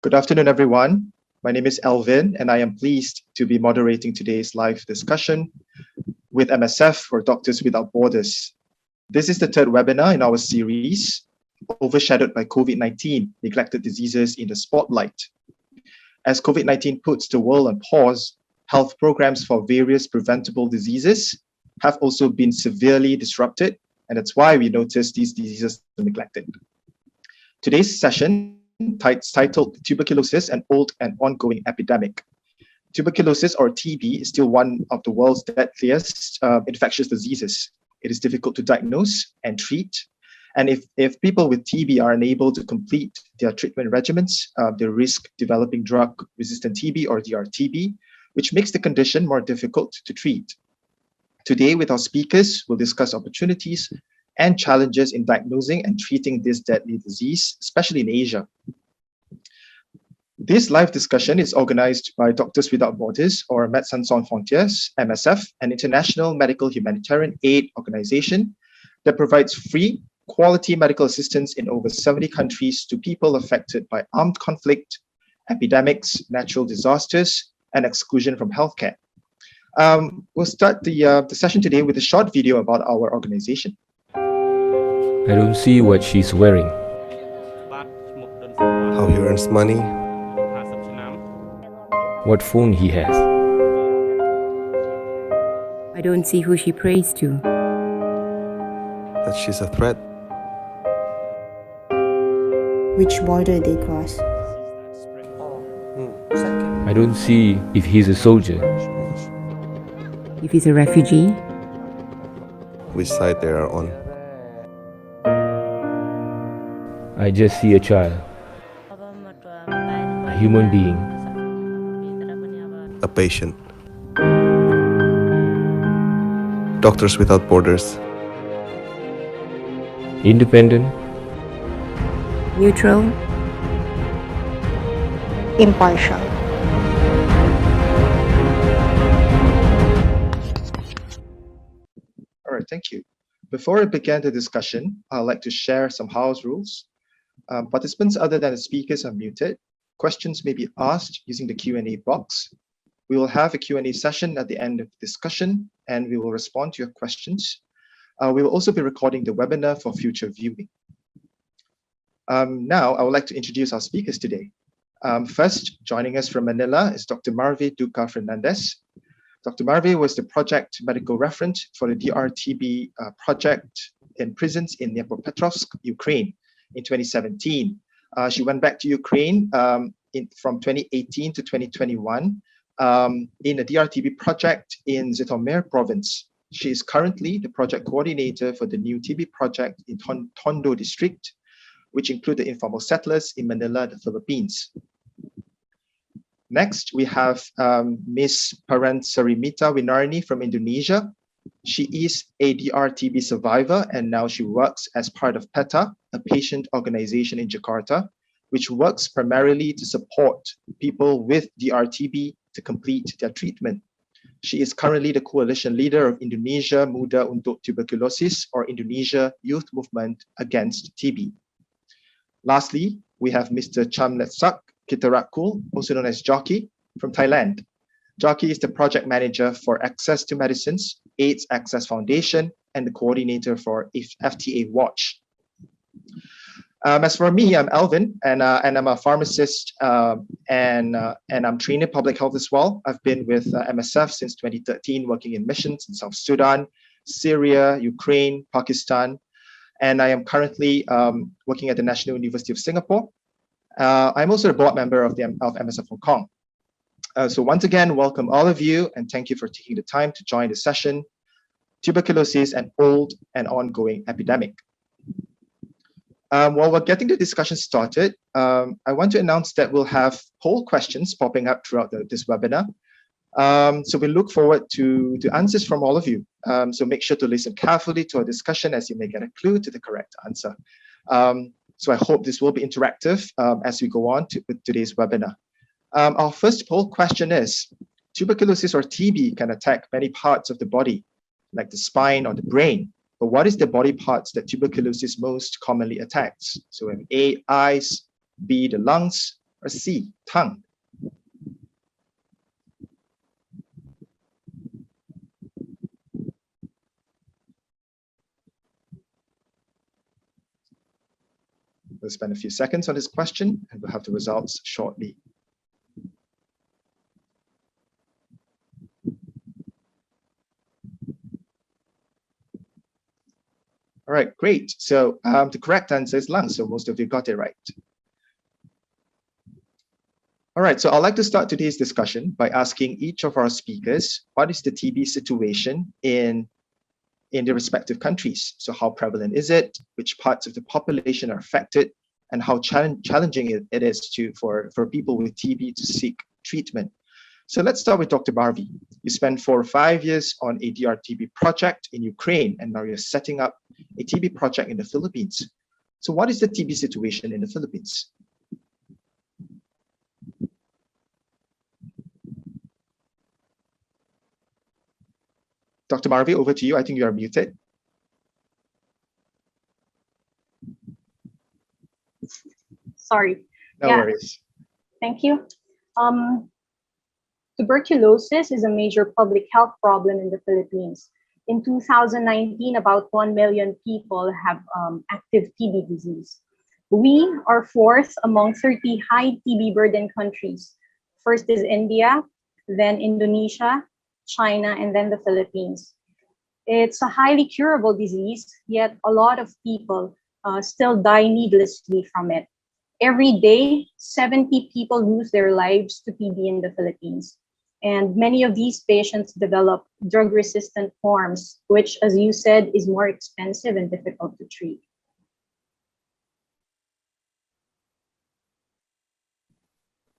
Good afternoon, everyone. My name is Alvin, and I am pleased to be moderating today's live discussion with MSF, or Doctors Without Borders. This is the third webinar in our series, overshadowed by COVID-19, neglected diseases in the spotlight. As COVID-19 puts the world on pause, health programs for various preventable diseases have also been severely disrupted, and that's why we notice these diseases are neglected. Today's session titled Tuberculosis, an Old and Ongoing Epidemic. Tuberculosis, or TB, is still one of the world's deadliest infectious diseases. It is difficult to diagnose and treat. And if people with TB are unable to complete their treatment regimens, they risk developing drug-resistant TB or DRTB, which makes the condition more difficult to treat. Today, with our speakers, we'll discuss opportunities and challenges in diagnosing and treating this deadly disease, especially in Asia. This live discussion is organized by Doctors Without Borders, or Médecins Sans Frontières, MSF, an international medical humanitarian aid organization that provides free, quality medical assistance in over 70 countries to people affected by armed conflict, epidemics, natural disasters, and exclusion from healthcare. We'll start the session today with a short video about our organization. I don't see what she's wearing. How he earns money. What phone he has. I don't see who she prays to. That she's a threat. Which border they cross. I don't see if he's a soldier. If he's a refugee, Which side they are on. I just see a child. A human being. A patient. Doctors Without Borders. Independent. neutral, impartial. All right, thank you. Before I begin the discussion, I'd like to share some house rules. Participants other than the speakers are muted. Questions may be asked using the Q&A box. We will have a Q&A session at the end of the discussion, and we will respond to your questions. We will also be recording the webinar for future viewing. Now, I would like to introduce our speakers today. First, joining us from Manila is Dr. Marve Duca Fernandez. Dr. Marve was the project medical referent for the DRTB project in prisons in Dnipropetrovsk, Ukraine in 2017. She went back to Ukraine from 2018 to 2021 in a DRTB project in Zhytomyr province. She is currently the project coordinator for the new TB project in Tondo district, which include the informal settlers in Manila, the Philippines. Next, we have Ms. Paransarimita Winarni from Indonesia. She is a DRTB survivor, and now she works as part of PETA, a patient organization in Jakarta, which works primarily to support people with DRTB to complete their treatment. She is currently the coalition leader of Indonesia Muda Untuk Tuberculosis, or Indonesia Youth Movement Against TB. Lastly, we have Mr. Chamletsak Kitarakul, also known as Jockey, from Thailand. Jockey is the project manager for Access to Medicines, AIDS Access Foundation, and the coordinator for FTA Watch. As for me, I'm Alvin, and I'm a pharmacist, and I'm trained in public health as well. I've been with MSF since 2013, working in missions in South Sudan, Syria, Ukraine, Pakistan, and I am currently working at the National University of Singapore. I'm also a board member of MSF Hong Kong. So once again, welcome all of you, and thank you for taking the time to join the session. Tuberculosis, an old and ongoing epidemic. While we're getting the discussion started, I want to announce that we'll have poll questions popping up throughout this webinar. So we look forward to answers from all of you. So make sure to listen carefully to our discussion, as you may get a clue to the correct answer. So I hope this will be interactive as we go on with today's webinar. Our first poll question is, tuberculosis or TB can attack many parts of the body, like the spine or the brain. But what is the body parts that tuberculosis most commonly attacks? So we have A, eyes, B, the lungs, or C, tongue? We'll spend a few seconds on this question and we'll have the results shortly. All right, great. So the correct answer is lung. So most of you got it right. All right, so I'd like to start today's discussion by asking each of our speakers, what is the TB situation in the respective countries? So how prevalent is it? Which parts of the population are affected? And how challenging it is for people with TB to seek treatment? So let's start with Dr. Barbie. You spent 4 or 5 years on a DRTB project in Ukraine, and now you're setting up a TB project in the Philippines. So what is the TB situation in the Philippines? Dr. Barbie, over to you. I think you are muted. Sorry. No worries. Thank you. Tuberculosis is a major public health problem in the Philippines. In 2019, about 1 million people have active TB disease. We are fourth among 30 high TB burden countries. First is India, then Indonesia, China, and then the Philippines. It's a highly curable disease, yet a lot of people still die needlessly from it. Every day, 70 people lose their lives to TB in the Philippines. And many of these patients develop drug-resistant forms, which, as you said, is more expensive and difficult to treat.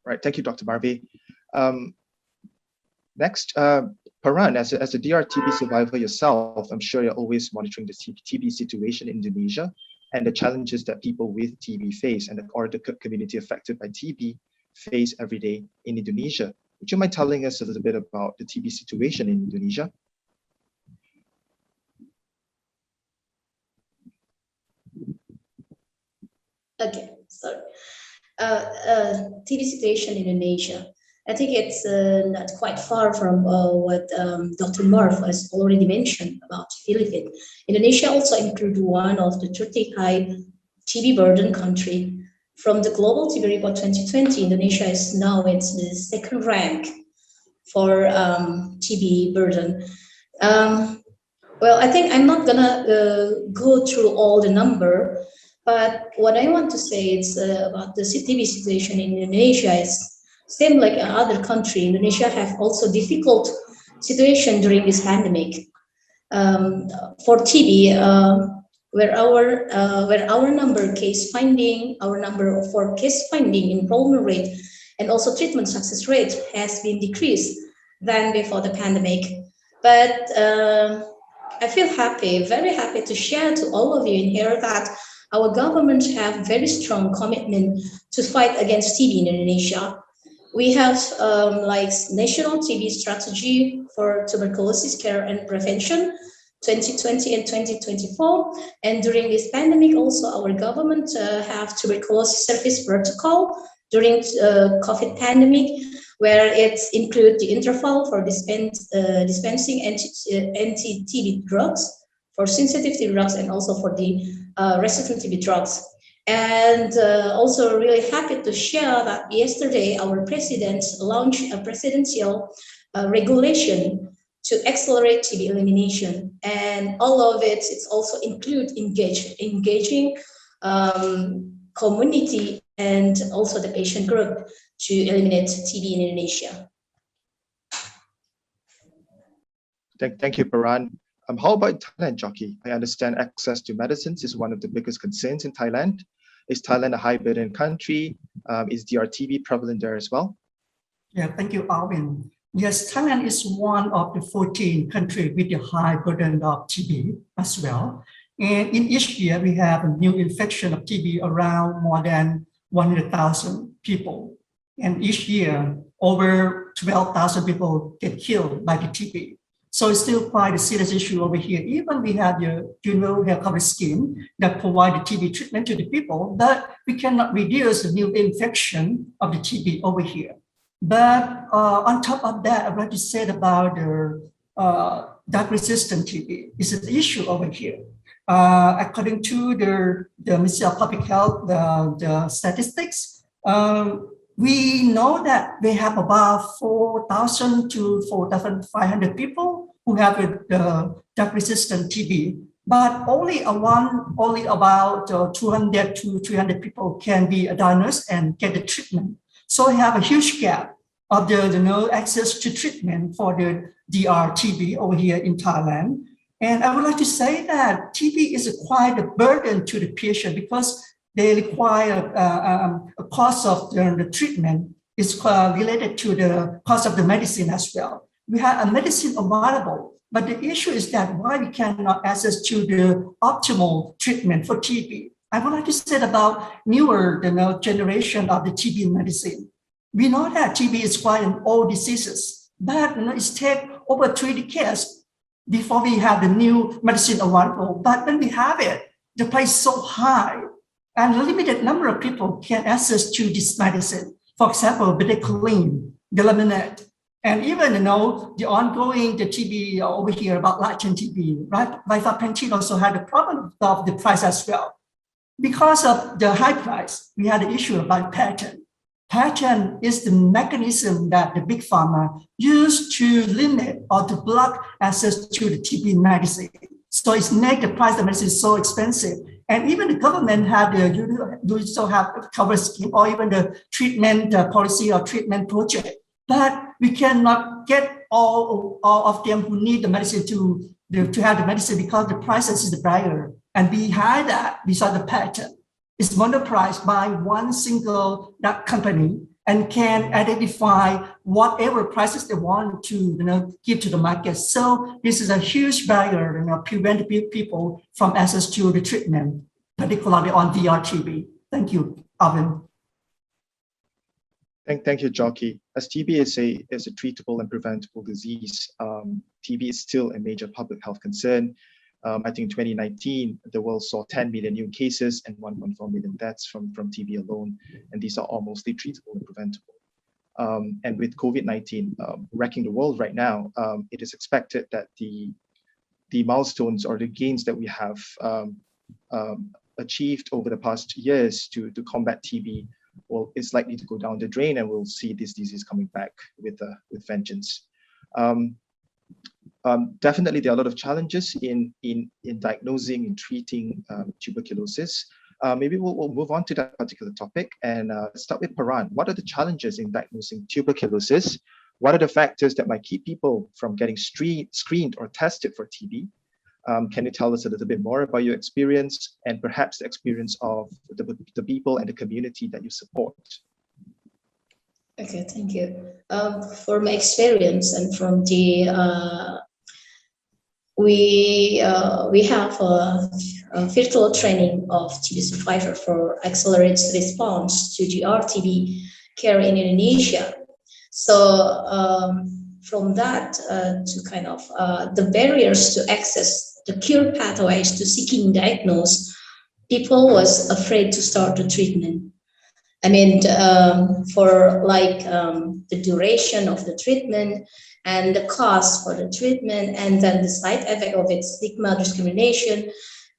Right, thank you, Dr. Barbie. Next, Paran, as a DRTB survivor yourself, I'm sure you're always monitoring the TB situation in Indonesia and the challenges that people with TB face and the community affected by TB face every day in Indonesia. Would you mind telling us a little bit about the TB situation in Indonesia? Okay, sorry. TB situation in Indonesia. I think it's not quite far from what Dr. Murph has already mentioned about Philippines. Indonesia also includes one of the 30 high TB burden country. From the Global TB Report 2020, Indonesia is now the second rank for TB burden. Well, I think I'm not gonna go through all the number, but what I want to say is about the TB situation in Indonesia is same like other country. Indonesia have also difficult situation during this pandemic. For TB, where our number case finding, our number for case finding, enrollment rate, and also treatment success rate has been decreased than before the pandemic. But I feel happy, very happy to share to all of you in here that our government have very strong commitment to fight against TB in Indonesia. We have like national TB strategy for tuberculosis care and prevention, 2020 and 2024. And during this pandemic, also our government have tuberculosis service protocol during COVID pandemic, where it includes the interval for dispensing anti-TB drugs, for sensitive TB drugs, and also for the resistant TB drugs. And also really happy to share that yesterday our president launched a presidential regulation to accelerate TB elimination, and all of it, it's also include engaging community and also the patient group to eliminate TB in Indonesia. Thank you, Paran. How about Thailand, Jockey? I understand access to medicines is one of the biggest concerns in Thailand. Is Thailand a high burden country? Is DRTB prevalent there as well? Yeah, thank you, Alvin. Yes, Thailand is one of the 14 countries with a high burden of TB as well. And in each year, we have a new infection of TB around more than 100,000 people. And each year, over 12,000 people get killed by the TB. So it's still quite a serious issue over here. Even we have the general health coverage scheme that provide the TB treatment to the people, but we cannot reduce the new infection of the TB over here. But on top of that, I'd like to say about the drug-resistant TB. It's an issue over here. According to the Ministry of Public Health, the statistics, we know that we have about 4,000 to 4,500 people who have the drug-resistant TB, but only about 200 to 300 people can be diagnosed and get the treatment. So we have a huge gap of the access to treatment for the DR-TB over here in Thailand. And I would like to say that TB is quite a burden to the patient because they require a cost of the treatment is related to the cost of the medicine as well. We have a medicine available, but the issue is that why we cannot access to the optimal treatment for TB. I would like to say about newer generation of the TB medicine. We know that TB is quite an old disease, but it's take over 3 decades before we have the new medicine available. But when we have it, the price is so high, and a limited number of people can access to this medicine. For example, bedaquiline, delaminate, and even the ongoing TB over here about latent TB, right? Rifampicin also had a problem of the price as well. Because of the high price, we had the issue about patent. Patent is the mechanism that the big pharma use to limit or to block access to the TB medicine. So it's make the price of medicine so expensive. And even the government have you also have a cover scheme or even the treatment policy or treatment project. But we cannot get all of them who need the medicine to have the medicine because the prices is the barrier. And behind that, beside the patent, is monopolized by one single company and can identify whatever prices they want to give to the market. So this is a huge barrier, prevent people from access to the treatment, particularly on DR-TB. Thank you, Alvin. Thank you, Jockey. As TB is a treatable and preventable disease, TB is still a major public health concern. I think in 2019, the world saw 10 million new cases and 1.4 million deaths from TB alone. And these are all mostly treatable and preventable. And with COVID-19 wrecking the world right now, it is expected that the milestones or the gains that we have achieved over the past years to combat TB is likely to go down the drain, and we'll see this disease coming back with vengeance. Definitely, there are a lot of challenges in diagnosing and treating tuberculosis. Maybe we'll move on to that particular topic and start with Paran. What are the challenges in diagnosing tuberculosis? What are the factors that might keep people from getting screened or tested for TB? Can you tell us a little bit more about your experience and perhaps the experience of the people and the community that you support? Okay, thank you. For my experience and from the we have a virtual training of TB survivor for accelerated response to DR-TB care in Indonesia. So from that to kind of the barriers to access the cure pathways to seeking diagnosis, people was afraid to start the treatment. I mean, for like the duration of the treatment and the cost for the treatment, and then the side effect of its stigma, discrimination,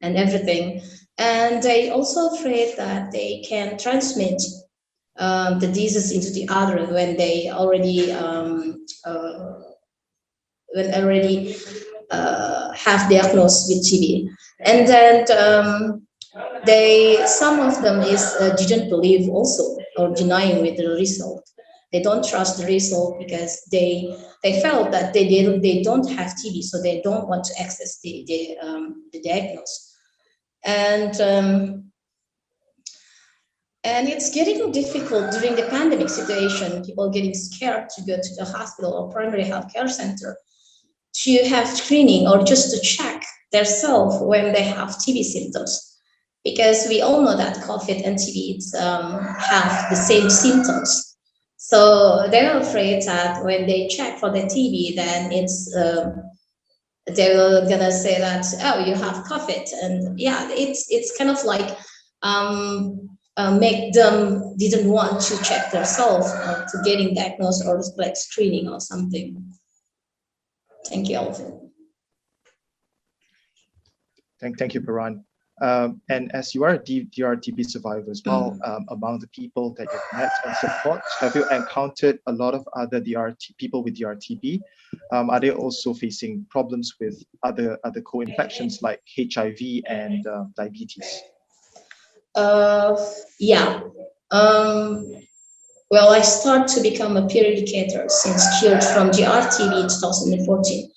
and everything. And they also afraid that they can transmit the disease into the other when they already have diagnosed with TB. And then some of them didn't believe also or denying with the result. They don't trust the result because they felt that they don't have TB, so they don't want to access the diagnosis. And it's getting difficult during the pandemic situation. People getting scared to go to the hospital or primary healthcare center to have screening or just to check themselves when they have TB symptoms. Because we all know that COVID and TB have the same symptoms. So they're afraid that when they check for the TB, then they were gonna say that, oh, you have COVID, and yeah, it's kind of like make them didn't want to check themselves to getting diagnosed or like screening or something. Thank you, Alvin. Thank you, Paran. And as you are a DRTB survivor as well, among the people that you've met and support, have you encountered a lot of other people with DRTB? Are they also facing problems with other co-infections like HIV and diabetes? Yeah. Well, I started to become a peer educator since cured from DRTB in 2014,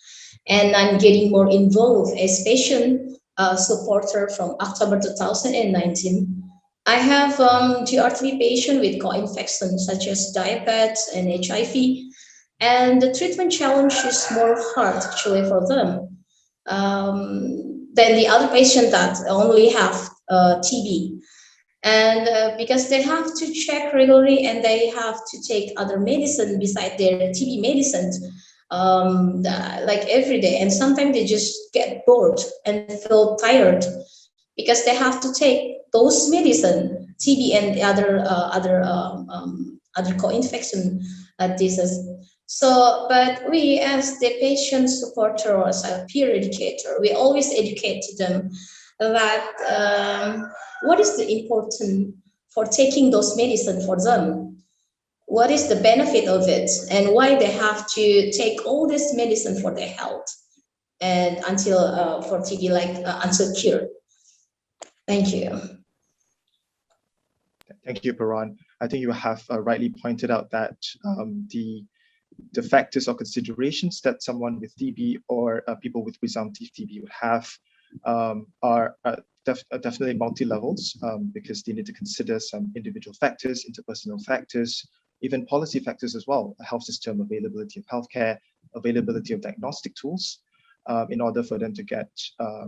and I'm getting more involved as patient supporter from October 2019. I have DRTB patient with co-infections such as diabetes and HIV, and the treatment challenge is more hard actually for them than the other patient that only have TB. And because they have to check regularly and they have to take other medicine besides their TB medicine, like every day, and sometimes they just get bored and feel tired because they have to take those medicine, TB and the other co-infection diseases. So, but we as the patient supporter or as a peer educator, we always educate them that what is the important for taking those medicine for them? What is the benefit of it, and why they have to take all this medicine for their health and until for TB, like until cure. Thank you. Thank you, Paran. I think you have rightly pointed out that the factors or considerations that someone with TB or people with presumptive TB would have are definitely multi-levels because they need to consider some individual factors, interpersonal factors, even policy factors as well, health system, availability of healthcare, availability of diagnostic tools in order for them to get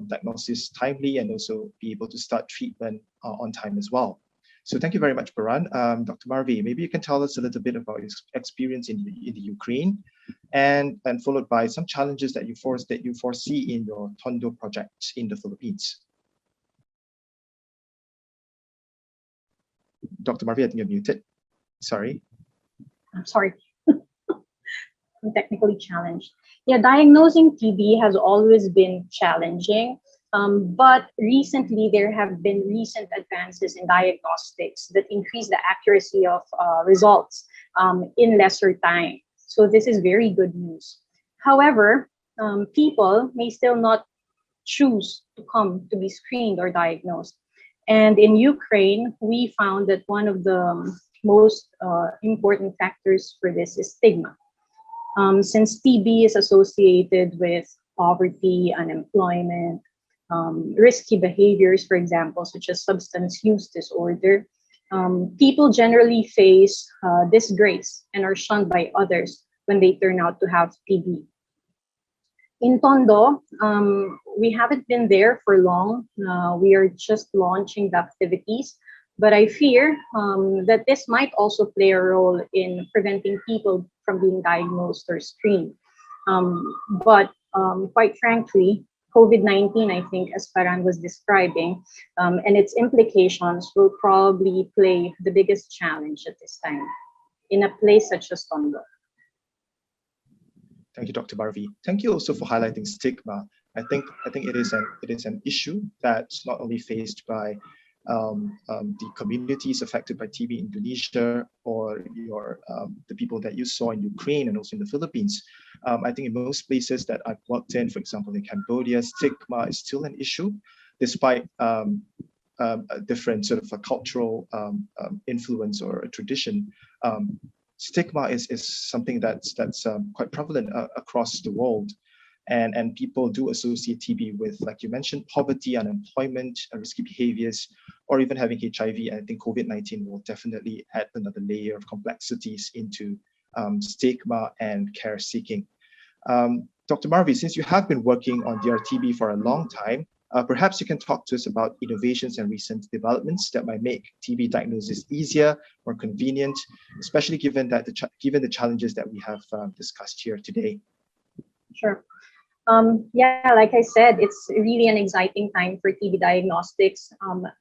diagnosis timely and also be able to start treatment on time as well. So thank you very much, Paran. Dr. Marvi, maybe you can tell us a little bit about your experience in the Ukraine, and followed by some challenges that you foresee in your Tondo project in the Philippines. Dr. Marvi, I think you're muted. Sorry. I'm sorry. I'm technically challenged. Yeah, diagnosing TB has always been challenging. But recently, there have been recent advances in diagnostics that increase the accuracy of results in lesser time. So this is very good news. However, people may still not choose to come to be screened or diagnosed. And in Ukraine, we found that one of the most important factors for this is stigma. Since TB is associated with poverty, unemployment, risky behaviors, for example, such as substance use disorder, people generally face disgrace and are shunned by others when they turn out to have TB. In Tondo, we haven't been there for long. We are just launching the activities, but I fear that this might also play a role in preventing people from being diagnosed or screened. But quite frankly, COVID-19, I think, as Paran was describing, and its implications will probably play the biggest challenge at this time in a place such as Tondo. Thank you, Dr. Marvi. Thank you also for highlighting stigma. I think it is an issue that's not only faced by the communities affected by TB in Indonesia or the people that you saw in Ukraine and also in the Philippines. I think in most places that I've worked in, for example, in Cambodia, stigma is still an issue, despite a different sort of a cultural influence or a tradition. Stigma is something that's quite prevalent across the world. And people do associate TB with, like you mentioned, poverty, unemployment, risky behaviors, or even having HIV. I think COVID-19 will definitely add another layer of complexities into stigma and care seeking. Dr. Marvi, since you have been working on DRTB for a long time, perhaps you can talk to us about innovations and recent developments that might make TB diagnosis easier, more convenient, especially given the challenges that we have discussed here today. Sure. Yeah, like I said, it's really an exciting time for TB diagnostics.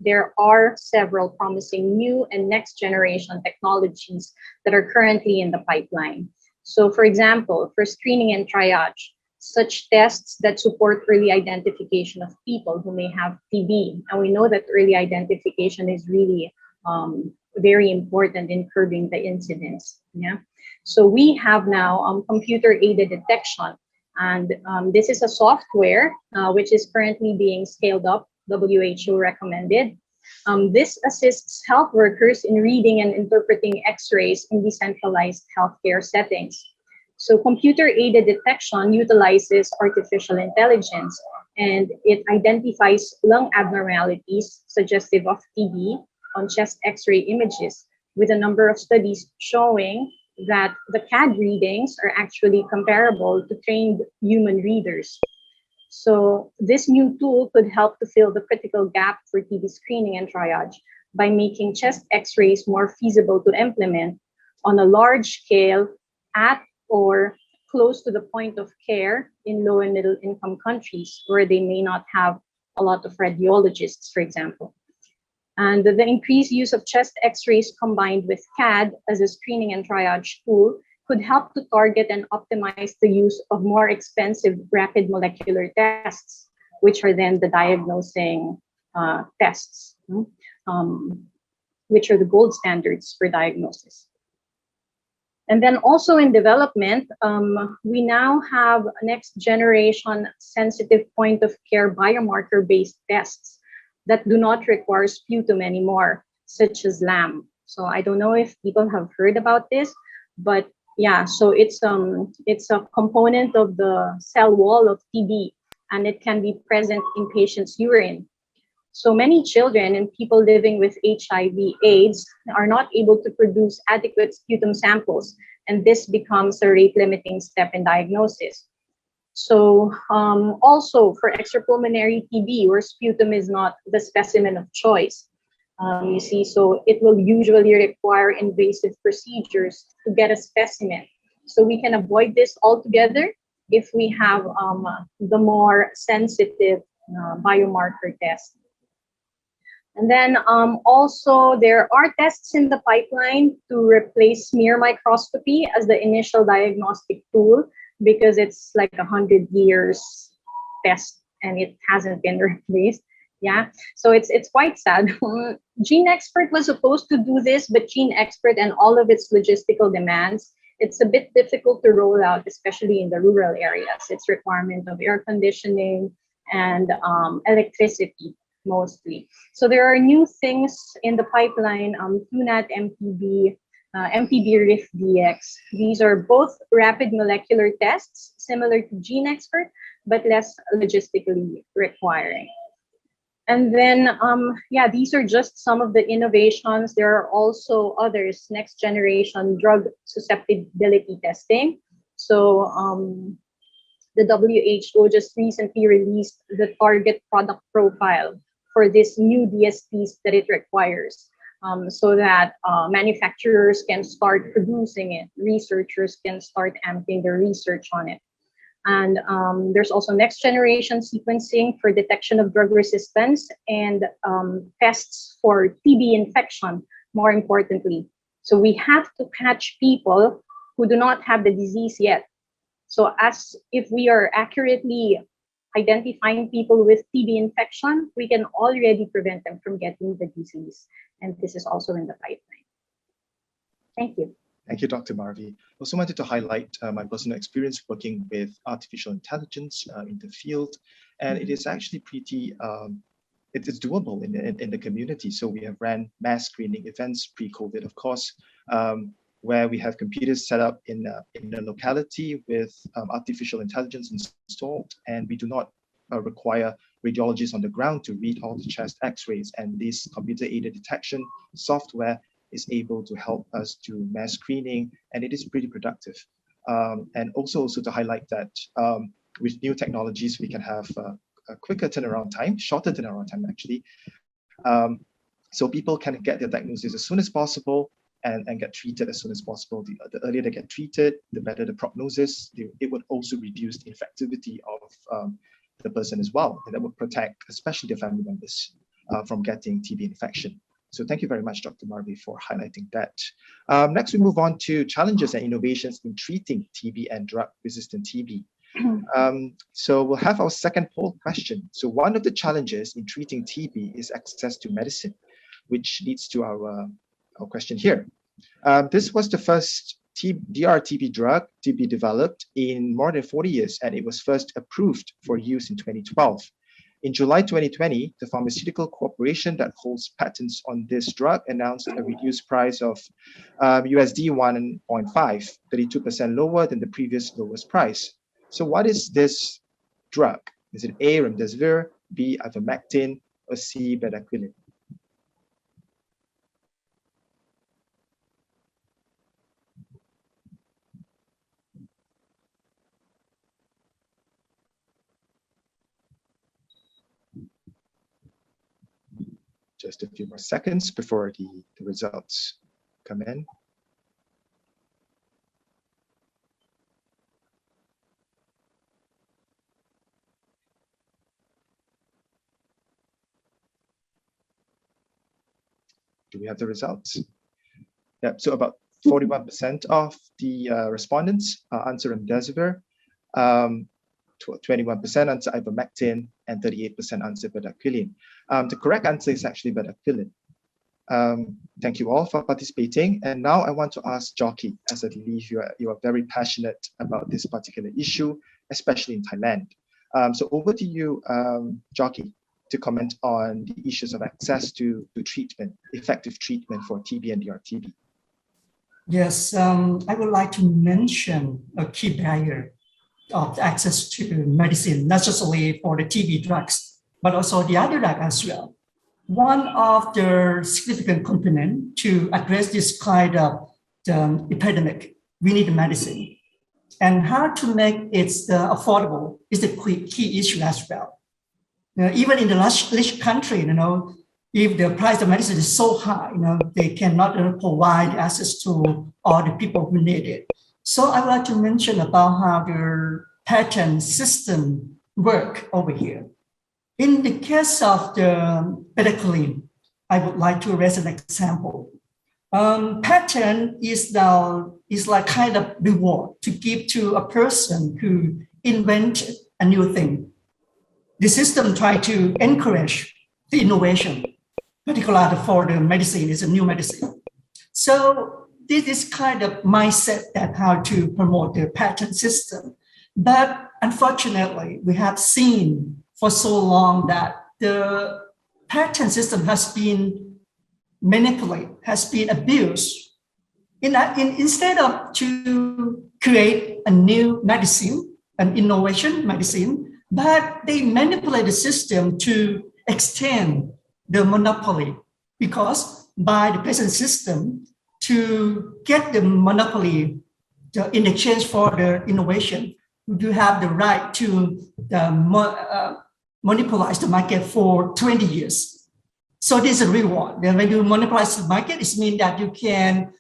There are several promising new and next generation technologies that are currently in the pipeline. So for example, for screening and triage, such tests that support early identification of people who may have TB. And we know that early identification is really very important in curbing the incidence. Yeah. So we have now computer-aided detection. And this is a software which is currently being scaled up, WHO recommended. This assists health workers in reading and interpreting X-rays in decentralized healthcare settings. So computer-aided detection utilizes artificial intelligence, and it identifies lung abnormalities suggestive of TB on chest X-ray images, with a number of studies showing that the CAD readings are actually comparable to trained human readers. So this new tool could help to fill the critical gap for TB screening and triage by making chest X-rays more feasible to implement on a large scale at or close to the point of care in low and middle income countries where they may not have a lot of radiologists, for example. And the increased use of chest X-rays combined with CAD as a screening and triage tool could help to target and optimize the use of more expensive rapid molecular tests, which are then the diagnosing tests, which are the gold standards for diagnosis. And then also in development, we now have next generation sensitive point of care biomarker-based tests that do not require sputum anymore, such as LAM. So I don't know if people have heard about this, but yeah, so it's a component of the cell wall of TB, and it can be present in patients' urine. So many children and people living with HIV/AIDS are not able to produce adequate sputum samples, and this becomes a rate-limiting step in diagnosis. So also for extrapulmonary TB, where sputum is not the specimen of choice, you see, so it will usually require invasive procedures to get a specimen. So we can avoid this altogether if we have the more sensitive biomarker test. And then also there are tests in the pipeline to replace smear microscopy as the initial diagnostic tool, because it's like 100 years test and it hasn't been replaced. Yeah, so it's quite sad. GeneXpert was supposed to do this, but GeneXpert and all of its logistical demands, it's a bit difficult to roll out, especially in the rural areas. It's requirement of air conditioning and electricity mostly. So there are new things in the pipeline, QNAT MPB, MPB RIF DX. These are both rapid molecular tests, similar to GeneXpert, but less logistically requiring. And then, yeah, these are just some of the innovations. There are also others, next generation drug susceptibility testing. So the WHO just recently released the target product profile for this new DSPs that it requires, so that manufacturers can start producing it, researchers can start amping their research on it. And there's also next generation sequencing for detection of drug resistance and tests for TB infection, more importantly. So we have to catch people who do not have the disease yet. So as if we are accurately identifying people with TB infection, we can already prevent them from getting the disease. And this is also in the pipeline. Thank you. Thank you, Dr. Marvi. Also wanted to highlight my personal experience working with artificial intelligence in the field, and it is actually pretty, it is doable in the community. So we have ran mass screening events pre-COVID, of course, where we have computers set up in a locality with artificial intelligence installed, and we do not require radiologists on the ground to read all the chest X-rays, and this computer-aided detection software is able to help us do mass screening, and it is pretty productive. And also to highlight that with new technologies, we can have a quicker turnaround time, shorter turnaround time actually. So people can get their diagnosis as soon as possible, and get treated as soon as possible. The earlier they get treated, the better the prognosis. It would also reduce the infectivity of the person as well, and that would protect especially the family members from getting TB infection. So thank you very much, Dr. Marvi, for highlighting that. Next, we move on to challenges and innovations in treating TB and drug-resistant TB. So we'll have our second poll question. So one of the challenges in treating TB is access to medicine, which leads to our question here. This was the first DRTB drug to be developed in more than 40 years, and it was first approved for use in 2012. In July 2020, the pharmaceutical corporation that holds patents on this drug announced a reduced price of USD 1.5, 32% lower than the previous lowest price. So what is this drug? Is it A, remdesivir, B, ivermectin, or C, bedaquiline? Just a few more seconds before the results come in. Do we have the results? Yeah, so about 41% of the respondents answer remdesivir, 21% answer ivermectin, and 38% answer bedaquiline. The correct answer is actually bedaquiline. Thank you all for participating. And now I want to ask Jockey, as I believe you are very passionate about this particular issue, especially in Thailand. So over to you, Jockey, to comment on the issues of access to treatment, effective treatment for TB and DRTB. Yes, I would like to mention a key barrier of access to medicine, not just only for the TB drugs, but also the other drug as well. One of the significant components to address this kind of epidemic, we need medicine. And how to make it affordable is the key issue as well. Even in the rich country, if the price of medicine is so high, they cannot provide access to all the people who need it. So I would like to mention about how the patent system work over here. In the case of the bedaquiline, I would like to raise an example. Patent is like kind of reward to give to a person who invented a new thing. The system try to encourage the innovation, particularly for the medicine, is a new medicine. So this is kind of mindset that how to promote the patent system. But unfortunately, we have seen for so long that the patent system has been manipulated, has been abused. Instead of to create a new medicine, an innovation medicine, but they manipulate the system to extend the monopoly, because by the present system, to get the monopoly in exchange for the innovation, you have the right to monopolize the market for 20 years. So this is a reward. Then when you monopolize the market, it means that you can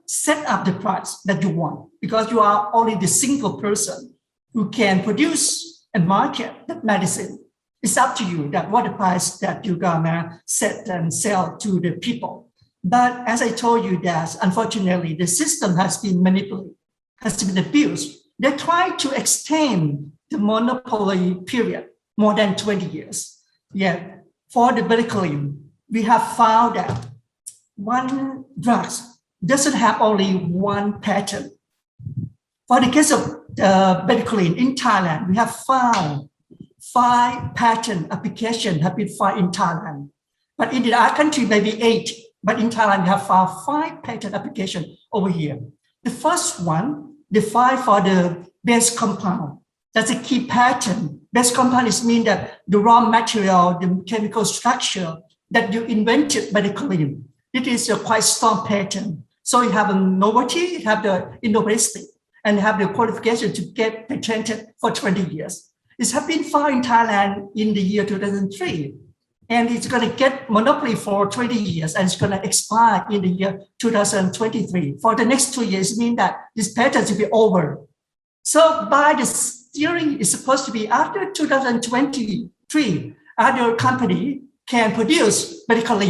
set up the price that you want, because you are only the single person who can produce and market that medicine. It's up to you that what the price that you're gonna set and sell to the people. But as I told you, that unfortunately the system has been manipulated, has been abused. They try to extend the monopoly period more than 20 years. Yet for the bedaquiline, we have found that one drug doesn't have only one patent. For the case of bedaquiline in Thailand, we have found 5 patent applications have been filed in Thailand. But in the other country, maybe 8. But in Thailand, we have found 5 patent applications over here. The first one, they filed for the base compound. That's a key patent. Base compound is mean that the raw material, the chemical structure that you invented bedaquiline. It is a quite strong patent. So you have a novelty, you have the innovative, and have the qualification to get patented for 20 years. It has been filed in Thailand in the year 2003. and it's going to get monopoly for 20 years, and it's going to expire in the year 2023. For the next 2 years, it means that this patent will be over. So by the steering is supposed to be after 2023, other company can produce medical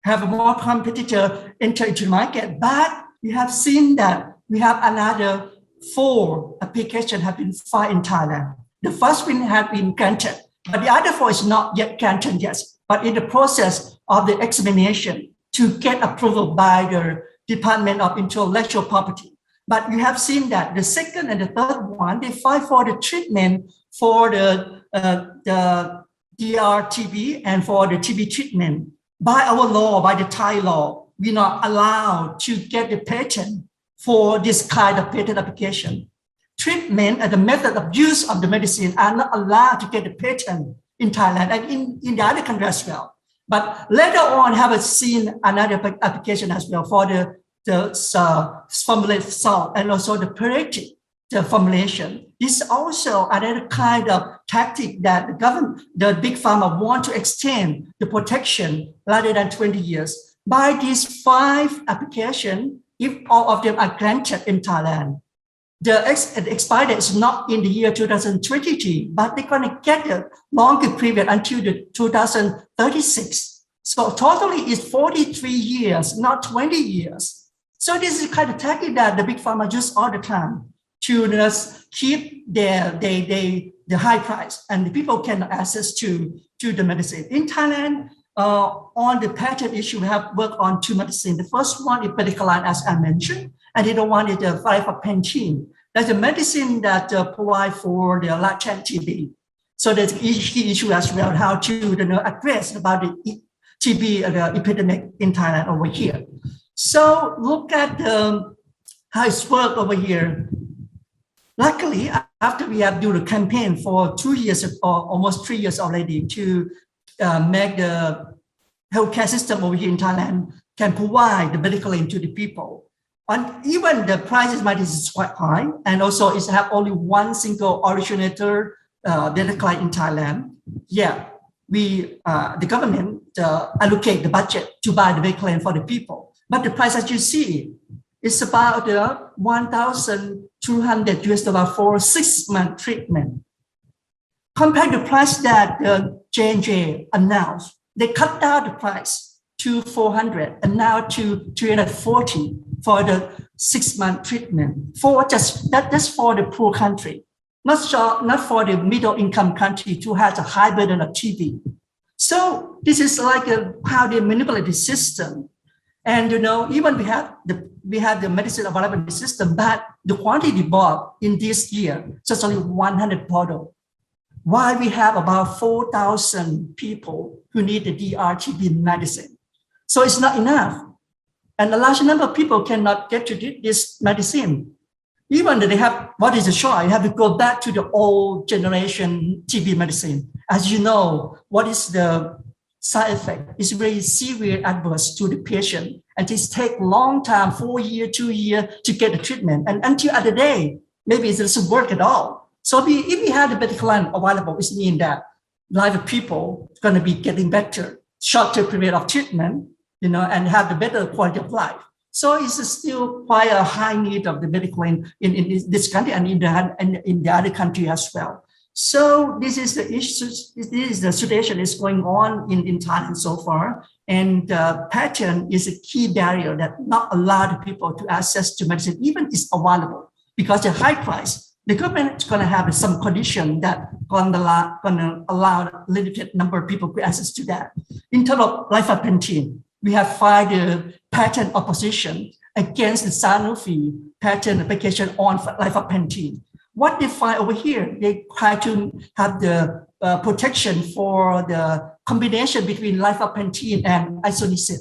have a more competitor enter into the market. But we have seen that we have another 4 applications have been filed in Thailand. The first one has been granted, but the other 4 is not yet granted yet, but in the process of the examination to get approval by the Department of Intellectual Property. But you have seen that the second and the third one, they filed for the treatment for the DRTB and for the TB treatment. By our law, by the Thai law, we're not allowed to get the patent for this kind of patent application. Treatment and the method of use of the medicine are not allowed to get the patent in Thailand and in the other countries as well. But later on, have seen another application as well for the formulated salt and also the purity, the formulation. This is also another kind of tactic that the government, the big pharma want to extend the protection rather than 20 years. By these 5 applications, if all of them are granted in Thailand, the expiry is not in the year 2023, but they're going to get a longer period until the 2036. So totally it's 43 years, not 20 years. So this is kind of tactic that the big pharma use all the time to just keep the high price, and the people can access to the medicine. In Thailand, on the patent issue, we have worked on 2 medicines. The first one is Bedicaline, as I mentioned, and the other one is the Rifapentine. That's a medicine that provide for the latent TB. So there's a key issue as well, how to address about the TB epidemic in Thailand over here. So look at how it's worked over here. Luckily, after we have done a campaign for 2 years or almost 3 years already to make the healthcare system over here in Thailand can provide the medical aid to the people. And even the prices is quite high, and also it's have only one single originator data client in Thailand. Yeah, we the government allocate the budget to buy the medical aid for the people. But the price, as you see, is about $1,200 for a 6-month treatment. Compared to the price that J&J announced, they cut down the price to $400 and now to $340 for the 6-month treatment. For just for the poor country, not for the middle-income country who has a high burden of TB. So this is like how they manipulate the system. And even we have the medicine available in the system, but the quantity bought in this year is only 100 bottles. Why we have about 4,000 people who need the DRTB medicine. So it's not enough. And a large number of people cannot get to this medicine. Even though they have, what is the choice? You have to go back to the old generation TB medicine. As you know, what is the side effect? It's very severe adverse to the patient. And it takes long time, 4 years, 2 years to get the treatment. And until other day, maybe it doesn't work at all. So if we have the Bedicaline available, it means that life of people is going to be getting better, shorter period of treatment, and have the better quality of life. So it's still quite a high need of the Bedicaline in this country and in the other country as well. So this is the issue. This is the situation is going on in Thailand so far. And patent is a key barrier that not allow the people to access to medicine, even it's available, because the high price. The government is going to have some condition that going to allow a limited number of people to access to that. In terms of Rifapentine, we have filed a patent opposition against the Sanofi patent application on Rifapentine. What they find over here, they try to have the protection for the combination between Rifapentine and isoniazid.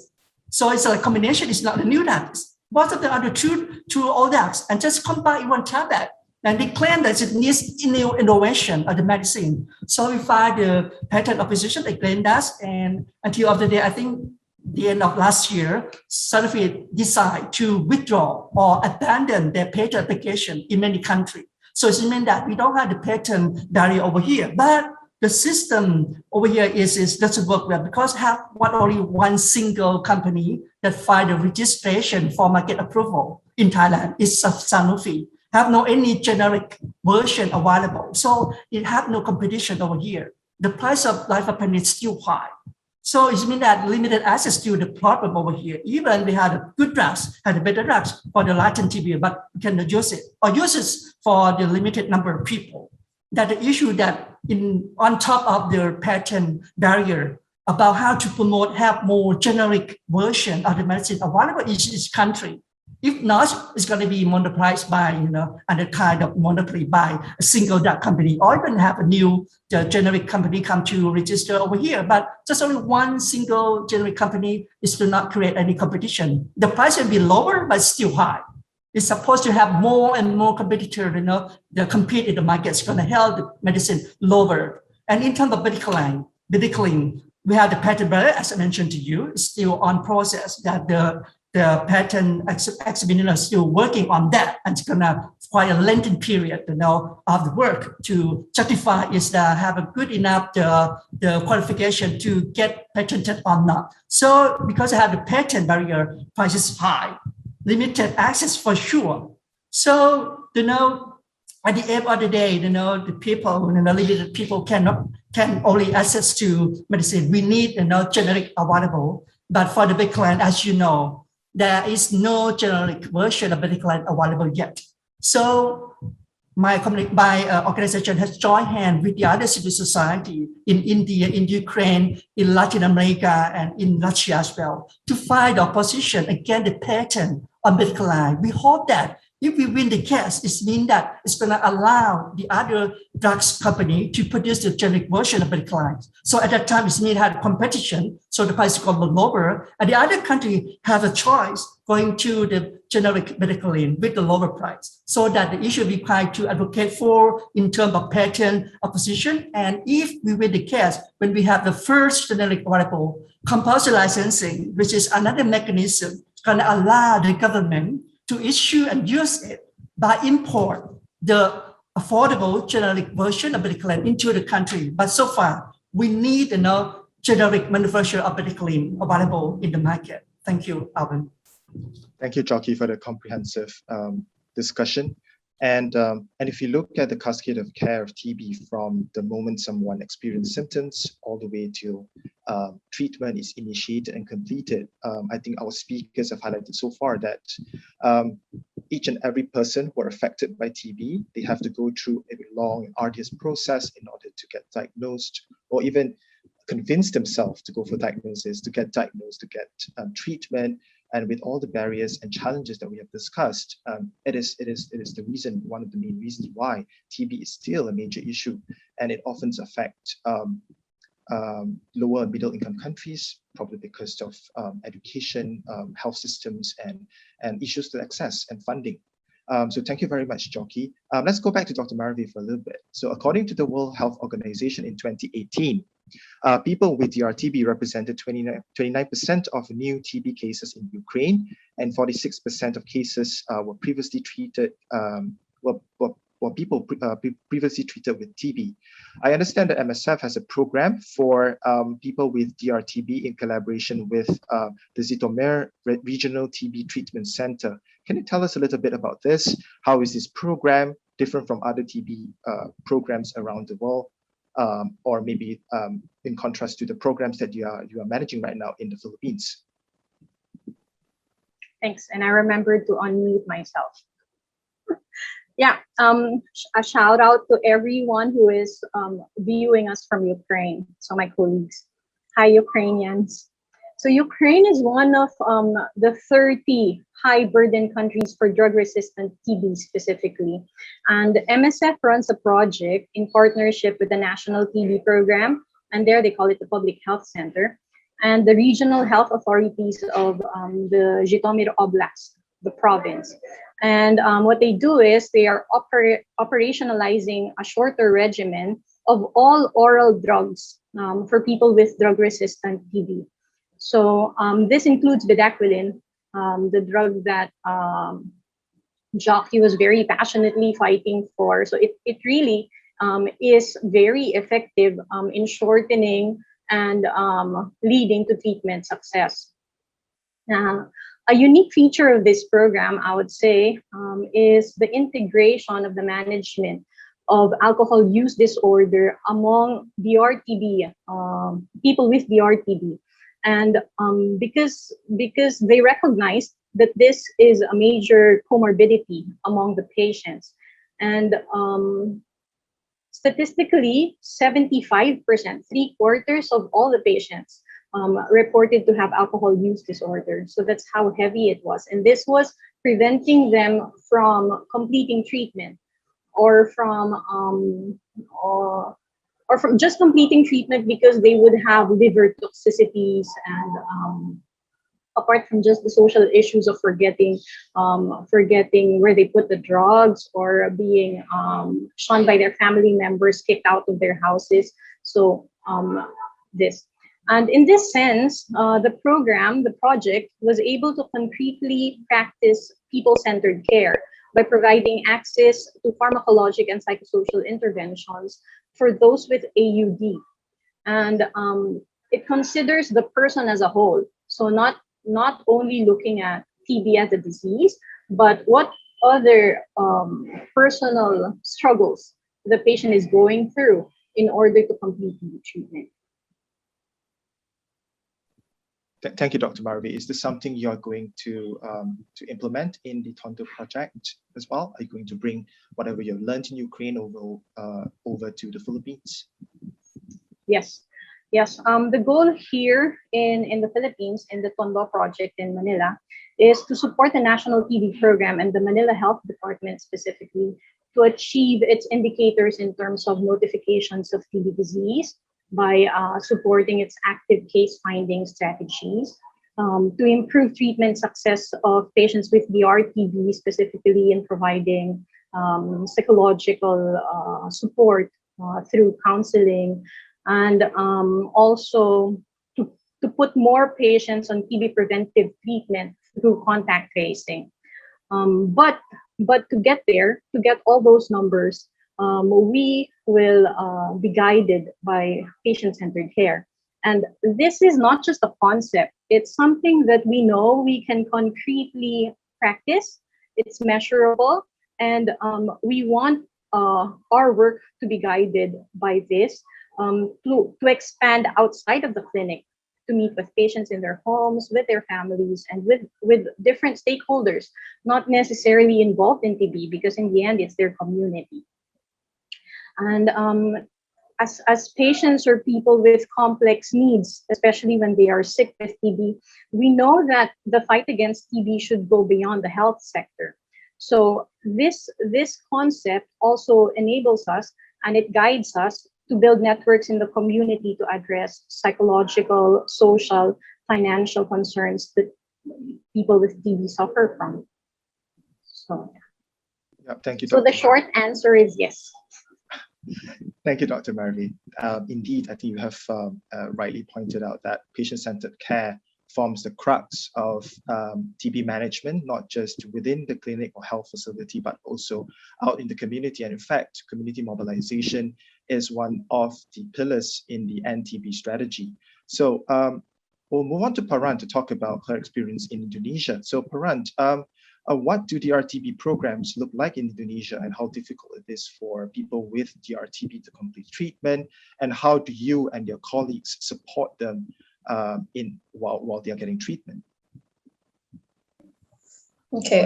So it's a combination, it's not a new drugs. Most of them are the true old drugs, and just combine in one tablet. And they claim that it needs new innovation of the medicine. So we filed the patent opposition against that. And until of the day, I think the end of last year, Sanofi decided to withdraw or abandon their patent application in many countries. So it means that we don't have the patent barrier over here. But the system over here doesn't work well because only one single company that filed a registration for market approval in Thailand is Sanofi. Have no any generic version available, so it have no competition over here. The price of lifapen is still high. So it means that limited access to the problem over here. Even we had good drugs, had better drugs for the latent TB, but we cannot use it or use it for the limited number of people. That the issue that on top of the patent barrier about how to promote, have more generic version of the medicine available in each country. If not, it's going to be monopolized by, under kind of monopoly by a single drug company, or even have a new generic company come to register over here. But just only one single generic company is to not create any competition. The price will be lower, but still high. It's supposed to have more and more competitors, that compete in the market. It's going to help the medicine lower. And in terms of medically, we have the patent barrier, as I mentioned to you, it's still on process that the patent examiner is still working on that, and it's gonna quite a lengthy period, of the work to justify is that have a good enough the qualification to get patented or not. So because I have the patent barrier, price is high, limited access for sure. So at the end of the day, the people, limited people can only access to medicine. We need generic available, but for the big client, as you know, there is no generic version of medical available yet. So my organization has joined hands with the other civil society in India, in Ukraine, in Latin America, and in Russia as well to fight opposition against the patent on medical line. We hope that if we win the case, it means that it's going to allow the other drugs company to produce the generic version of medical lines. So at that time, it means it had competition, so the price is going to be lower. And the other country have a choice going to the generic medical line with the lower price, so that the issue we try to advocate for in terms of patent opposition. And if we win the case, when we have the first generic available, compulsory licensing, which is another mechanism, going to allow the government to issue and use it by import the affordable generic version of Mediclaim into the country. But so far, we need generic manufacturer of Mediclaim available in the market. Thank you, Alvin. Thank you, Jockey, for the comprehensive discussion. And if you look at the cascade of care of TB from the moment someone experiences symptoms all the way to treatment is initiated and completed, I think our speakers have highlighted so far that each and every person who are affected by TB, they have to go through a long and arduous process in order to get diagnosed, or even convince themselves to go for diagnosis, to get diagnosed, to get treatment. And with all the barriers and challenges that we have discussed, it is the reason, one of the main reasons why TB is still a major issue, and it often affects lower and middle income countries, probably because of education, health systems, and issues to access and funding. So thank you very much, Jockey. Let's go back to Dr. Maravi for a little bit. So according to the World Health Organization in 2018, people with DRTB represented 29% of new TB cases in Ukraine, and 46% of cases were previously treated, people previously treated with TB. I understand that MSF has a program for people with DRTB in collaboration with the Zhytomyr Regional TB Treatment Center. Can you tell us a little bit about this? How is this program different from other TB programs around the world? Or maybe in contrast to the programs that you are managing right now in the Philippines? Thanks, and I remembered to unmute myself. Yeah, a shout out to everyone who is viewing us from Ukraine. So my colleagues, hi Ukrainians. So Ukraine is one of the 30 high burden countries for drug-resistant TB specifically. And MSF runs a project in partnership with the National TB Program, and there they call it the Public Health Center, and the regional health authorities of the Zhytomyr Oblast, the province. And what they do is they are operationalizing a shorter regimen of all oral drugs for people with drug-resistant TB. So this includes bedaquiline, the drug that Jockey was very passionately fighting for. So it really is very effective in shortening and leading to treatment success. A unique feature of this program, I would say, is the integration of the management of alcohol use disorder among DRTB, people with DRTB. And because they recognized that this is a major comorbidity among the patients. And statistically, 75%, 3/4 of all the patients reported to have alcohol use disorder. So that's how heavy it was. And this was preventing them from completing treatment or from just completing treatment because they would have liver toxicities and apart from just the social issues of forgetting where they put the drugs or being shunned by their family members, kicked out of their houses. So this. And in this sense, the project was able to concretely practice people-centered care by providing access to pharmacologic and psychosocial interventions for those with AUD. And it considers the person as a whole. So not only looking at TB as a disease, but what other personal struggles the patient is going through in order to complete the treatment. Thank you, Dr. Marvi. Is this something you are going to implement in the Tondo project as well? Are you going to bring whatever you've learned in Ukraine over to the Philippines? Yes. The goal here in the Philippines, in the Tondo project in Manila, is to support the national TB program and the Manila Health Department specifically to achieve its indicators in terms of notifications of TB disease, by supporting its active case finding strategies, to improve treatment success of patients with DRTB, specifically in providing psychological support through counseling, and also to put more patients on TB preventive treatment through contact tracing. But to get there, to get all those numbers, we will be guided by patient-centered care. And this is not just a concept. It's something that we know we can concretely practice. It's measurable. And we want our work to be guided by this, to expand outside of the clinic, to meet with patients in their homes, with their families, and with different stakeholders, not necessarily involved in TB, because in the end, it's their community. And as patients or people with complex needs, especially when they are sick with TB, we know that the fight against TB should go beyond the health sector. So this concept also enables us, and it guides us to build networks in the community to address psychological, social, financial concerns that people with TB suffer from. So, yeah, thank you. So the short answer is yes. Thank you, Dr. Marvi. Indeed, I think you have rightly pointed out that patient-centered care forms the crux of TB management, not just within the clinic or health facility, but also out in the community. And in fact, community mobilization is one of the pillars in the anti-TB strategy. So we'll move on to Paran to talk about her experience in Indonesia. So Paran, what do DRTB programs look like in Indonesia, and how difficult it is for people with DRTB to complete treatment, and how do you and your colleagues support them while they are getting treatment? Okay,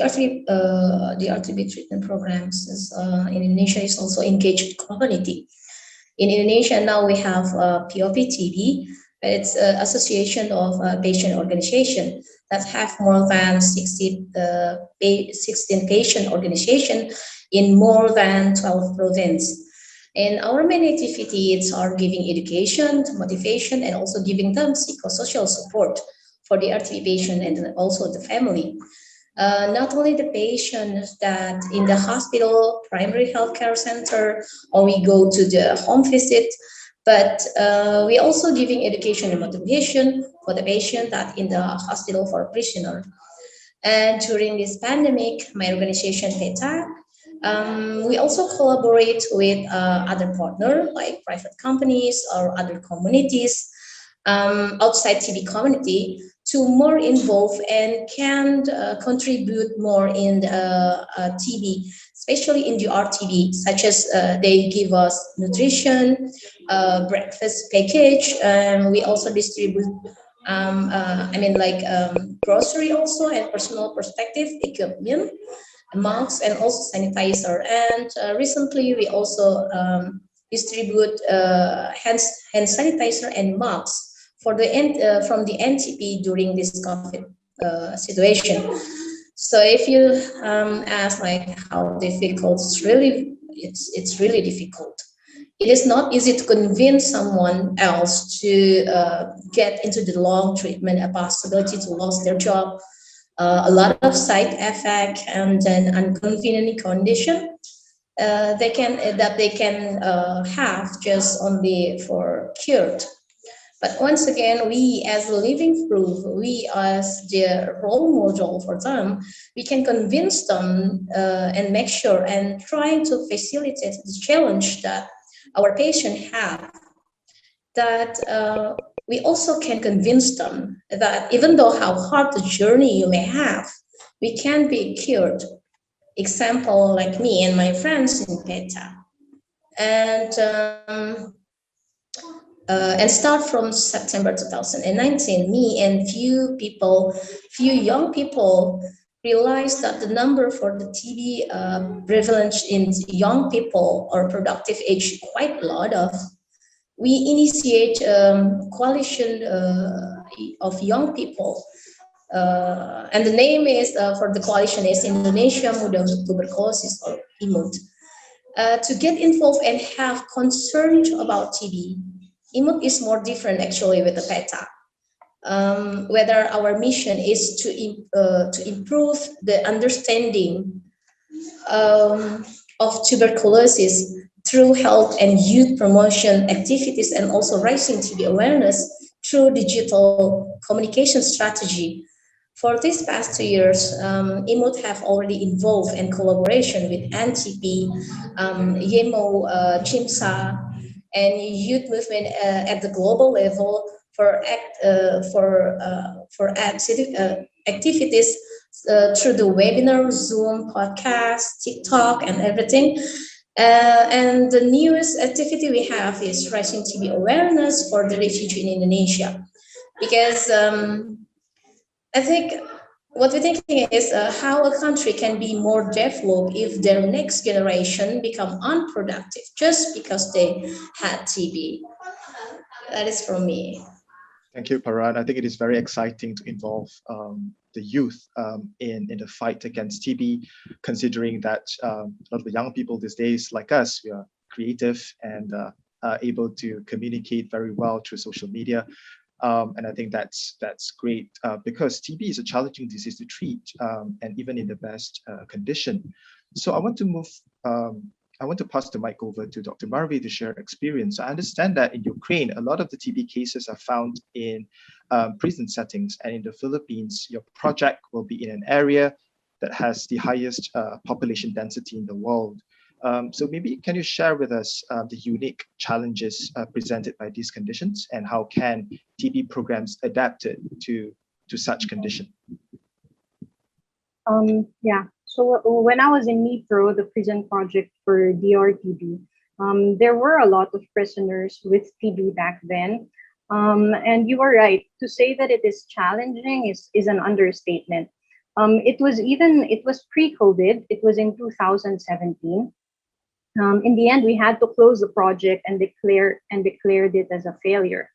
DRTB treatment programs in Indonesia is also engaged community. In Indonesia now we have POP-TB. It's an association of patient organization that have more than 16 patient organization in more than 12 provinces. And our main activities are giving education, motivation, and also giving them psychosocial support for the DRTB patient and also the family. Not only the patients that in the hospital, primary healthcare center, or we go to the home visit, but we also giving education and motivation for the patient that in the hospital for prisoner. And during this pandemic, my organization PETA We also collaborate with other partners like private companies or other communities outside TB community to more involve and can contribute more in TB, especially in the RTB, such as they give us nutrition, breakfast package, and we also distribute grocery also and personal protective equipment, masks, and also sanitizer. And recently we also distribute hand sanitizer and masks for the from the NTP during this COVID situation. So if you ask like how difficult, it's really difficult. It is not easy to convince someone else to get into the long treatment, a possibility to lose their job, a lot of side effect, and then inconvenient condition they can have just only for cured. But once again, we as a living proof, we as the role model for them, we can convince them and make sure and trying to facilitate the challenge that our patient have, that we also can convince them that even though how hard the journey you may have, we can be cured. Example like me and my friends in PETA. And start from September 2019, me and few young people realized that the number for the TB prevalence in young people or productive age quite a lot of. We initiate coalition of young people, and the name is for the coalition is Indonesia Muda Untuk Tuberculosis or IMUT, to get involved and have concern about TB. IMUT is more different actually with the PETA. Whether our mission is to improve the understanding of tuberculosis through health and youth promotion activities, and also raising TB awareness through digital communication strategy. For these past 2 years, IMUT have already involved in collaboration with NTP, YEMO, CHIMSA, and youth movement at the global level for activities through the webinar, Zoom, podcast, TikTok, and everything. And the newest activity we have is raising TB awareness for the refugee in Indonesia, because I think what we're thinking is how a country can be more developed if their next generation become unproductive just because they had TB. That is from me. Thank you, Paran. I think it is very exciting to involve the youth in the fight against TB, considering that a lot of the young people these days, like us, we are creative and are able to communicate very well through social media. And I think that's great because TB is a challenging disease to treat, and even in the best condition. So I want to pass the mic over to Dr. Marvi to share experience. I understand that in Ukraine, a lot of the TB cases are found in prison settings, and in the Philippines, your project will be in an area that has the highest population density in the world. So maybe can you share with us the unique challenges presented by these conditions, and how can TB programs adapt it to such condition? Yeah. So when I was in MEPRO, the prison project for DRTB, there were a lot of prisoners with TB back then. And you are right, to say that it is challenging is an understatement. It was pre-COVID, it was in 2017. In the end, we had to close the project and declared it as a failure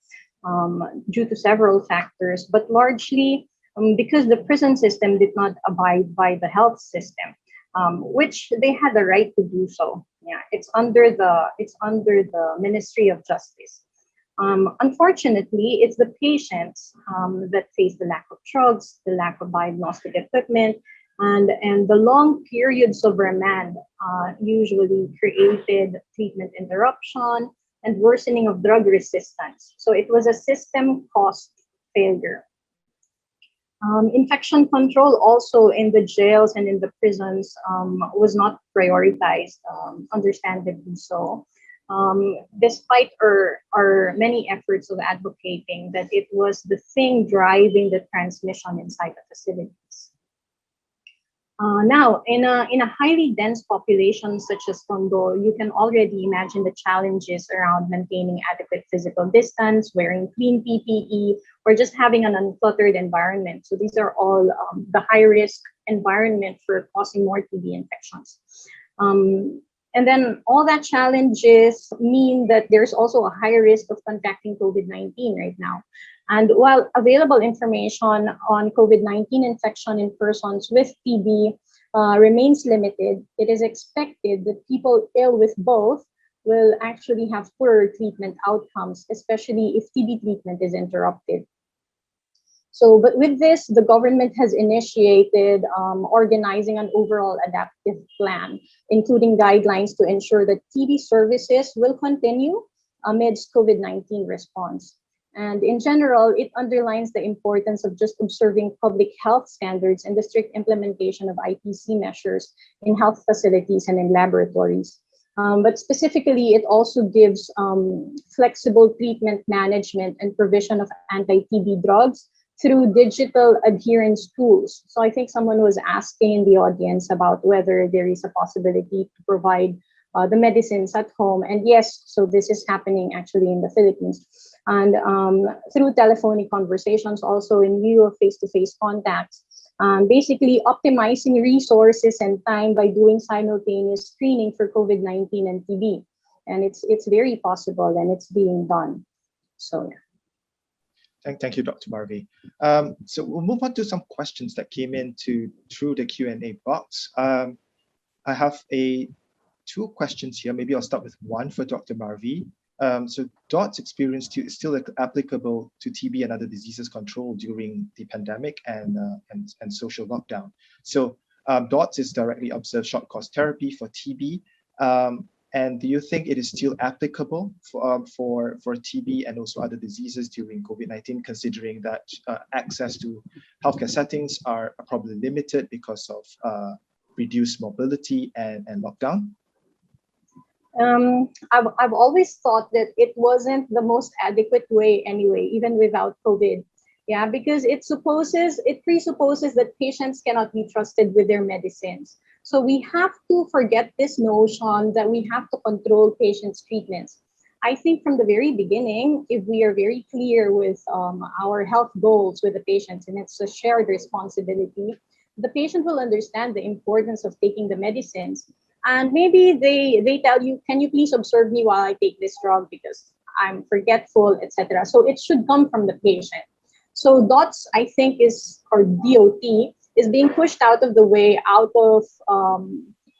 due to several factors, but largely because the prison system did not abide by the health system, which they had the right to do so. Yeah, it's under the Ministry of Justice. Unfortunately, it's the patients that face the lack of drugs, the lack of diagnostic equipment, and the long periods of remand usually created treatment interruption and worsening of drug resistance. So it was a system cost failure. Infection control also in the jails and in the prisons was not prioritized, understandably so. Despite our many efforts of advocating that it was the thing driving the transmission inside the facilities. Now, in a highly dense population such as Tondo, you can already imagine the challenges around maintaining adequate physical distance, wearing clean PPE, or just having an uncluttered environment. So these are all the high-risk environment for causing more TB infections. And then all that challenges mean that there's also a higher risk of contracting COVID-19 right now. And while available information on COVID-19 infection in persons with TB remains limited, it is expected that people ill with both will actually have poorer treatment outcomes, especially if TB treatment is interrupted. So, but with this, the government has initiated organizing an overall adaptive plan, including guidelines to ensure that TB services will continue amidst COVID-19 response. And in general, it underlines the importance of just observing public health standards and the strict implementation of IPC measures in health facilities and in laboratories. But specifically, it also gives flexible treatment management and provision of anti-TB drugs through digital adherence tools. So I think someone was asking in the audience about whether there is a possibility to provide the medicines at home. And yes, so this is happening actually in the Philippines. And through telephonic conversations, also in lieu of face-to-face contacts, basically optimizing resources and time by doing simultaneous screening for COVID-19 and TB. And it's very possible and it's being done. So yeah. Thank you, Dr. Marvi. So we'll move on to some questions that came in through the Q&A box. I have two questions here. Maybe I'll start with one for Dr. Marvi. So DOT's experience is still applicable to TB and other diseases controlled during the pandemic and social lockdown. So DOTS is directly observed short course therapy for TB. And do you think it is still applicable for TB and also other diseases during COVID-19, considering that access to healthcare settings are probably limited because of reduced mobility and lockdown? I've always thought that it wasn't the most adequate way anyway, even without COVID. Yeah, because it presupposes that patients cannot be trusted with their medicines. So we have to forget this notion that we have to control patients' treatments. I think from the very beginning, if we are very clear with our health goals with the patients, and it's a shared responsibility, the patient will understand the importance of taking the medicines. And maybe they tell you, can you please observe me while I take this drug because I'm forgetful, etc. So it should come from the patient. So DOTS, I think, or DOT, is being pushed out of the way out of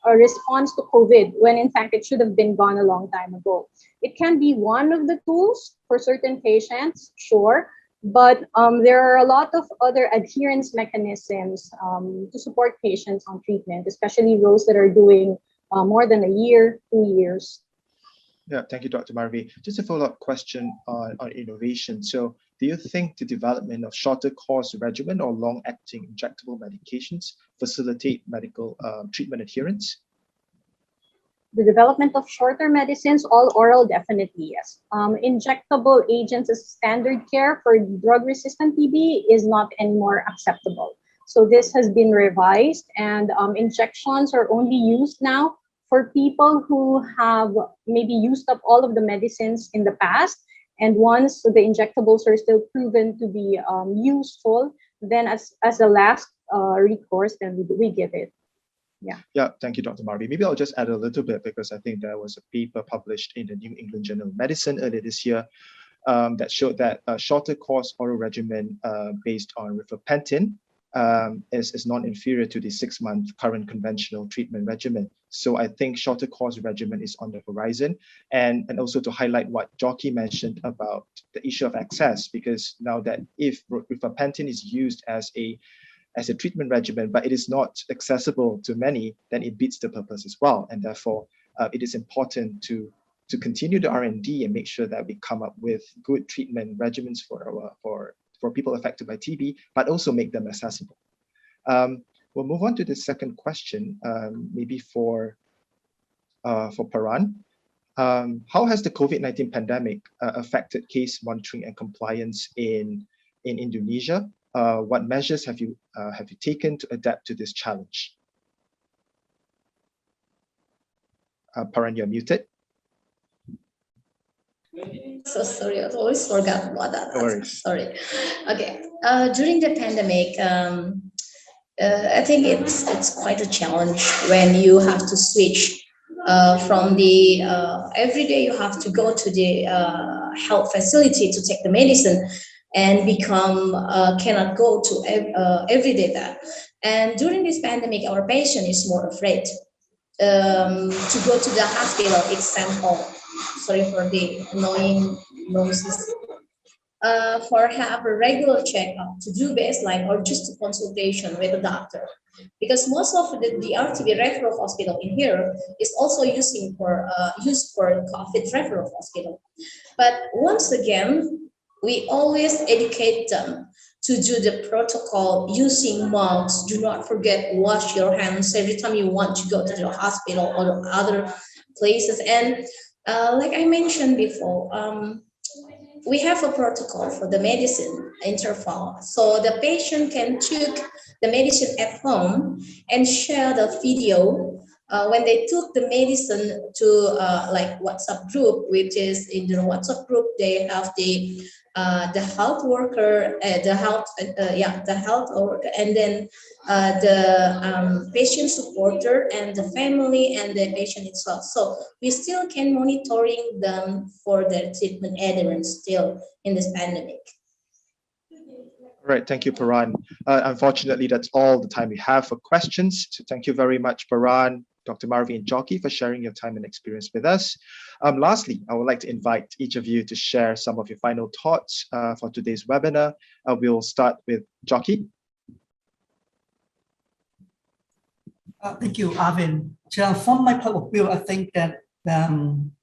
a response to COVID, when in fact it should have been gone a long time ago. It can be one of the tools for certain patients, sure, but there are a lot of other adherence mechanisms to support patients on treatment, especially those that are doing more than a year, 2 years. Yeah, thank you, Dr. Marvi. Just a follow-up question on innovation. So do you think the development of shorter course regimen or long-acting injectable medications facilitate medical treatment adherence? The development of shorter medicines, all oral, definitely yes. Injectable agents as standard care for drug-resistant TB is not anymore acceptable. So this has been revised, and injections are only used now for people who have maybe used up all of the medicines in the past. And once the injectables are still proven to be useful, then as a last recourse, then we give it. Yeah, thank you, Dr. Marvi. Maybe I'll just add a little bit, because I think there was a paper published in the New England Journal of Medicine earlier this year that showed that a shorter course oral regimen based on rifapentine is non-inferior to the 6-month current conventional treatment regimen. So I think shorter course regimen is on the horizon, and also to highlight what Jockey mentioned about the issue of access, because now that if rifapentine is used as a treatment regimen, but it is not accessible to many, then it beats the purpose as well. And therefore, it is important to continue the R&D and make sure that we come up with good treatment regimens for for people affected by TB, but also make them accessible. We'll move on to the second question, maybe for Paran. How has the COVID-19 pandemic affected case monitoring and compliance in Indonesia? What measures have you taken to adapt to this challenge? Paran, you're muted. So sorry, I always forgot about that. No worries. Sorry. Okay. During the pandemic, I think it's quite a challenge when you have to switch from the every day you have to go to the health facility to take the medicine and become cannot go to every day that. And during this pandemic, our patient is more afraid to go to the hospital. Example, sorry for the annoying noises. For have a regular checkup, to do baseline or just a consultation with a doctor, because most of the RTB referral hospital in here is also used for COVID referral hospital. But once again, we always educate them to do the protocol using masks. Do not forget wash your hands every time you want to go to the hospital or other places. And like I mentioned before, we have a protocol for the medicine interval, so the patient can take the medicine at home and share the video when they took the medicine to like WhatsApp group, which is in the WhatsApp group they have the health worker, the health worker, and then the patient supporter and the family and the patient itself. So we still can monitoring them for their treatment adherence still in this pandemic. All right, thank you, Paran. Unfortunately, that's all the time we have for questions. So thank you very much, Paran, Dr. Marvi, and Jockey for sharing your time and experience with us. Lastly, I would like to invite each of you to share some of your final thoughts for today's webinar. We'll start with Jockey. Thank you, Arvin. So from my point of view, I think that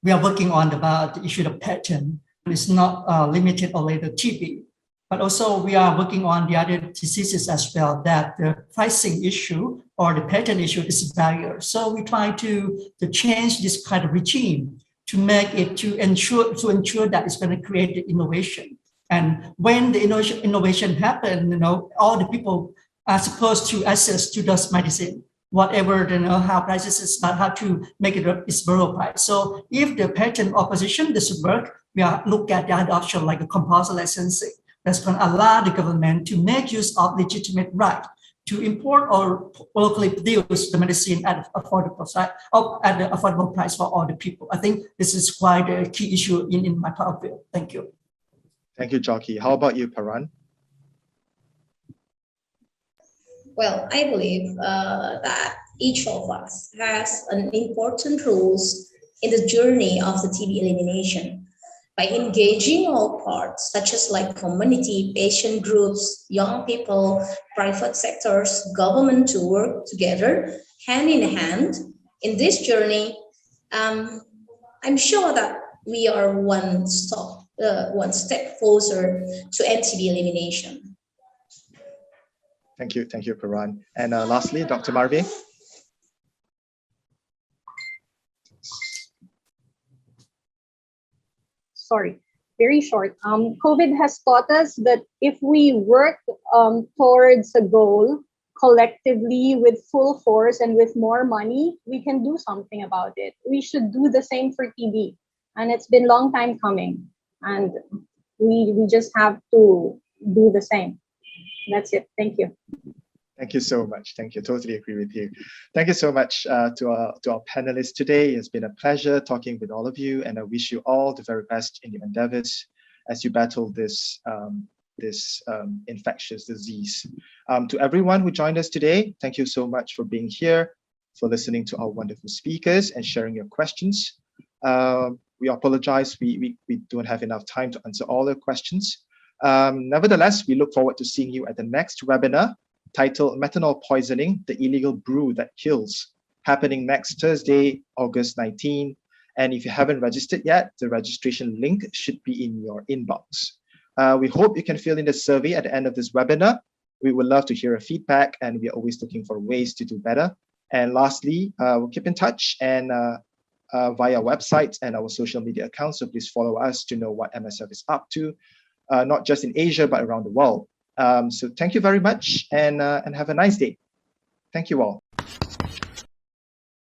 we are working on about the issue of patent. It's not limited only to TB, but also we are working on the other diseases as well, that the pricing issue or the patent issue is a barrier. So we try to change this kind of regime to make it to ensure that it's going to create the innovation. And when the innovation happens, all the people are supposed to access to those medicine, whatever how prices is, but how to make it is below price. So if the patent opposition doesn't work, we are look at the other option like a compulsory licensing that's going to allow the government to make use of legitimate right to import or locally produce the medicine at affordable price for all the people. I think this is quite a key issue in my point of view. Thank you. Thank you, Jockey. How about you, Paran? Well, I believe that each of us has an important roles in the journey of the TB elimination. By engaging all parts, such as like community, patient groups, young people, private sectors, government to work together, hand in hand in this journey, I'm sure that we are one step closer to TB elimination. Thank you, Paran. And lastly, Dr. Marvi. Sorry, very short. COVID has taught us that if we work towards a goal collectively with full force and with more money, we can do something about it. We should do the same for TB. And it's been a long time coming. And we just have to do the same. That's it. Thank you. Thank you so much. Thank you. Totally agree with you. Thank you so much to our panelists today. It's been a pleasure talking with all of you, and I wish you all the very best in your endeavors as you battle this infectious disease. To everyone who joined us today, thank you so much for being here, for listening to our wonderful speakers and sharing your questions. We apologize, we don't have enough time to answer all the questions. Nevertheless, we look forward to seeing you at the next webinar titled Methanol Poisoning, the Illegal Brew That Kills, happening next Thursday, August 19. And if you haven't registered yet, the registration link should be in your inbox. We hope you can fill in the survey at the end of this webinar. We would love to hear your feedback, and we're always looking for ways to do better. And lastly, we'll keep in touch and via our website and our social media accounts. So please follow us to know what MSF is up to, not just in Asia, but around the world. So thank you very much, and have a nice day. Thank you all.